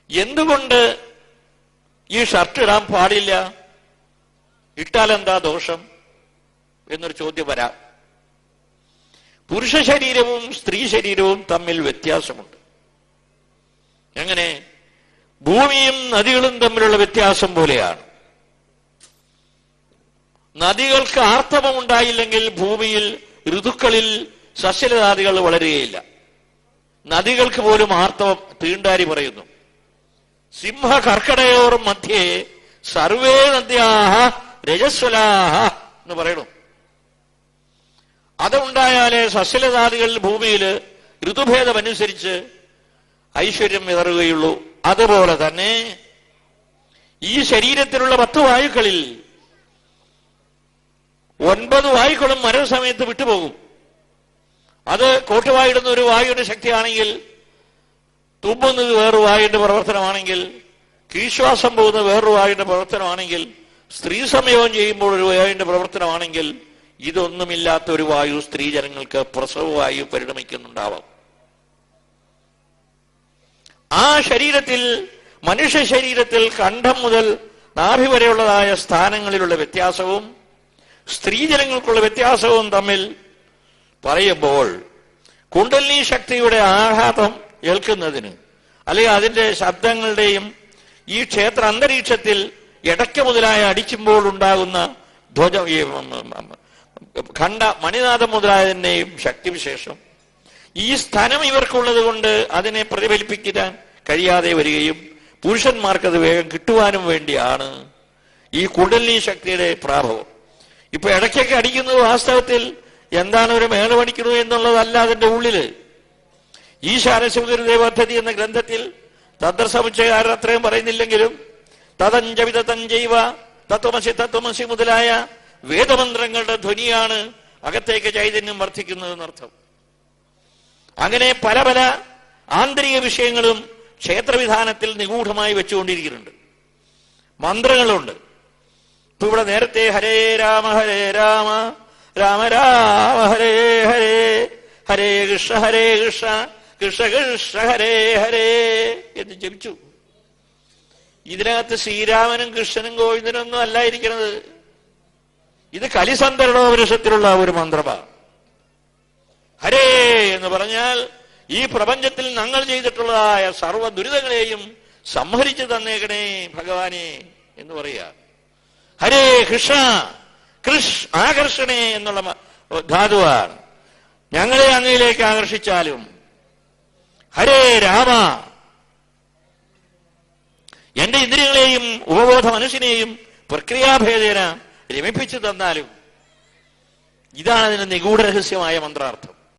എന്തുകൊണ്ട് ഈ ഷർട്ട് ഇടാൻ പാടില്ല, ഇട്ടാലെന്താ ദോഷം എന്നൊരു ചോദ്യം വരാം. പുരുഷ ശരീരവും സ്ത്രീ ശരീരവും തമ്മിൽ വ്യത്യാസമുണ്ട്. എങ്ങനെ? ഭൂമിയും നദികളും തമ്മിലുള്ള വ്യത്യാസം പോലെയാണ്. നദികൾക്ക് ആർത്തവം ഉണ്ടായില്ലെങ്കിൽ ഭൂമിയിൽ ഋതുക്കളിൽ സസ്യലതാദികൾ വളരുകയില്ല. നദികൾക്ക് പോലും ആർത്തവം തീണ്ടാരി പറയുന്നു. സിംഹ കർക്കടയോർ മധ്യേ സർവേ നദ്യാഹ രജസ്വലാഹ എന്ന് പറയണു. അതുണ്ടായാലേ സസ്യലതാദികൾ ഭൂമിയിൽ ഋതുഭേദമനുസരിച്ച് ഐശ്വര്യം വിതറുകയുള്ളൂ. അതുപോലെ തന്നെ ഈ ശരീരത്തിലുള്ള 10 വായുക്കളിൽ 9 വായുക്കളും മരണസമയത്ത് വിട്ടുപോകും. അത് കോട്ടുവായിടുന്ന ഒരു വായുവിന്റെ ശക്തിയാണെങ്കിൽ, തുമ്മുന്നത് വേറൊരു വായുവിന്റെ പ്രവർത്തനമാണെങ്കിൽ, കീശ്വാസം പോകുന്ന വേറൊരു വായുവിന്റെ പ്രവർത്തനമാണെങ്കിൽ, സ്ത്രീ സംയോഗം ചെയ്യുമ്പോൾ ഒരു വായുവിന്റെ പ്രവർത്തനമാണെങ്കിൽ, ഇതൊന്നുമില്ലാത്ത ഒരു വായു സ്ത്രീജനങ്ങൾക്ക് പ്രസവവായു പരിണമിക്കുന്നുണ്ടാവാം. ആ ശരീരത്തിൽ, മനുഷ്യ ശരീരത്തിൽ കണ്ഠം മുതൽ നാഭി വരെയുള്ളതായ സ്ഥാനങ്ങളിലുള്ള വ്യത്യാസവും സ്ത്രീജനങ്ങൾക്കുള്ള വ്യത്യാസവും തമ്മിൽ പറയുമ്പോൾ കുണ്ടലിനി ശക്തിയുടെ ആഘാതം ഏൽക്കുന്നതിന്, അല്ലെങ്കിൽ അതിന്റെ ശബ്ദങ്ങളുടെയും ഈ ക്ഷേത്ര അന്തരീക്ഷത്തിൽ ഇടയ്ക്ക് മുതലായ അടിക്കുമ്പോൾ ഉണ്ടാകുന്ന ധ്വജ, ഖണ്ഡ മണിനാഥം മുതലായതിന്റെയും ശക്തിവിശേഷം ഈ സ്ഥലം ഇവർക്കുള്ളത് കൊണ്ട് അതിനെ പ്രതിഫലിപ്പിക്കാൻ കഴിയാതെ വരികയും പുരുഷന്മാർക്കത് വേഗം കിട്ടുവാനും വേണ്ടിയാണ് ഈ കുണ്ടലിനി ശക്തിയുടെ പ്രാഭവം. ഇപ്പൊ ഇടയ്ക്കൊക്കെ അടിക്കുന്നത് വാസ്തവത്തിൽ എന്താണ് ഒരു മേളമടിക്കുന്നത് എന്നുള്ളതല്ല. അതിന്റെ ഉള്ളില് ഈശാനശിവഗുരുദേവ പദ്ധതി എന്ന ഗ്രന്ഥത്തിൽ തദ്രസമുച്ചയകാരൻ അത്രയും പറയുന്നില്ലെങ്കിലും തതഞ്ചവിത തഞ്ചൈവ തത്വമസി തത്വമസി മുതലായ വേദമന്ത്രങ്ങളുടെ ധ്വനിയാണ് അകത്തേക്ക് ചൈതന്യം വർദ്ധിക്കുന്നതെന്നർത്ഥം. അങ്ങനെ പല പല ആന്തരിക വിഷയങ്ങളും ക്ഷേത്രവിധാനത്തിൽ നിഗൂഢമായി വെച്ചുകൊണ്ടിരിക്കുന്നുണ്ട്. മന്ത്രങ്ങളുണ്ട്. ഇപ്പൊ ഇവിടെ നേരത്തെ ഹരേ രാമ രാമ രാമ ഹരേ ഹരേ, ഹരേ കൃഷ്ണ കൃഷ്ണ കൃഷ്ണ ഹരേ ഹരേ എന്ന് ജപിച്ചു. ഇതിനകത്ത് ശ്രീരാമനും കൃഷ്ണനും ഗോവിന്ദനും ഒന്നും അല്ലായിരിക്കുന്നത്. ഇത് കലിസന്ധരണോപനിഷത്തിലുള്ള ഒരു മന്ത്രമാണ്. ഹരേ എന്ന് പറഞ്ഞാൽ ഈ പ്രപഞ്ചത്തിൽ ഞങ്ങൾ ചെയ്തിട്ടുള്ളതായ സർവ്വ ദുരിതങ്ങളെയും സംഹരിച്ചു തന്നേക്കണേ ഭഗവാനെ എന്ന് പറയുക. ഹരേ കൃഷ്ണ ആകർഷണേ എന്നുള്ള ധാതുവാണ്. ഞങ്ങളെ അങ്ങയിലേക്ക് ആകർഷിച്ചാലും. ഹരേ രാമ, എന്റെ ഇന്ദ്രിയങ്ങളെയും ഉപബോധ മനസ്സിനെയും പ്രക്രിയാഭേദേന രമിപ്പിച്ചു തന്നാലും. ഇതാണ് അതിന് നിഗൂഢ രഹസ്യമായ മന്ത്രാർത്ഥം.